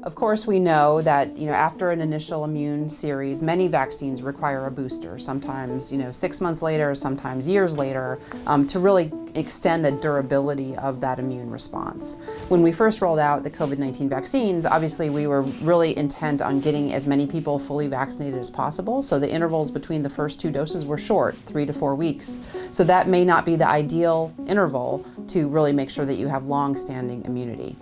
Of course, we know that after an initial immune series, many vaccines require a booster. Sometimes 6 months later, sometimes years later, to really extend the durability of that immune response. When we first rolled out the COVID-19 vaccines, obviously we were really intent on getting as many people fully vaccinated as possible. So the intervals between the first 2 doses were short, 3 to 4 weeks. So that may not be the ideal interval to really make sure that you have long-standing immunity.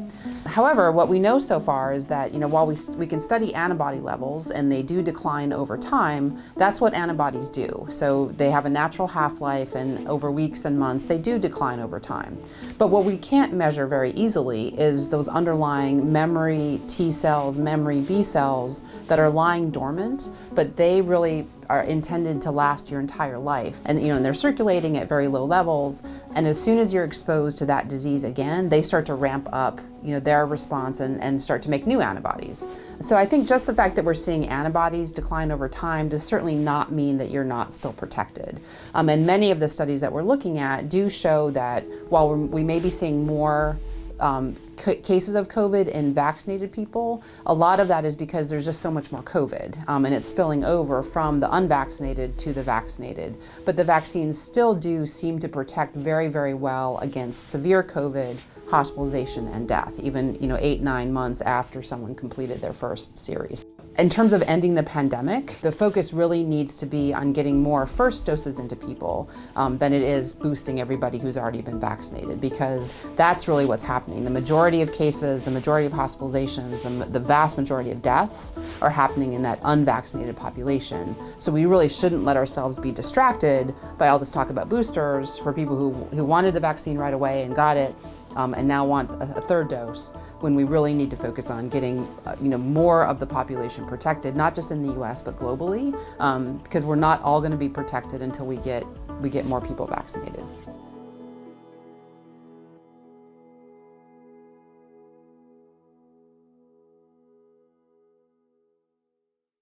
However, what we know so far is that while we can study antibody levels and they do decline over time, that's what antibodies do. So they have a natural half-life, and over weeks and months they do decline over time. But what we can't measure very easily is those underlying memory T cells, memory B cells that are lying dormant, but they really are intended to last your entire life. And and they're circulating at very low levels, and as soon as you're exposed to that disease again, they start to ramp up their response and start to make new antibodies. So I think just the fact that we're seeing antibodies decline over time does certainly not mean that you're not still protected. And many of the studies that we're looking at do show that while we may be seeing more cases of COVID in vaccinated people, a lot of that is because there's just so much more COVID, and it's spilling over from the unvaccinated to the vaccinated. But the vaccines still do seem to protect very, very well against severe COVID, hospitalization, and death, even 8-9 months after someone completed their first series. In terms of ending the pandemic, the focus really needs to be on getting more first doses into people than it is boosting everybody who's already been vaccinated, because that's really what's happening. The majority of cases, the majority of hospitalizations, the vast majority of deaths are happening in that unvaccinated population. So we really shouldn't let ourselves be distracted by all this talk about boosters for people who wanted the vaccine right away and got it, and now want a third dose, when we really need to focus on getting more of the population protected, not just in the US but globally, because we're not all going to be protected until we get more people vaccinated.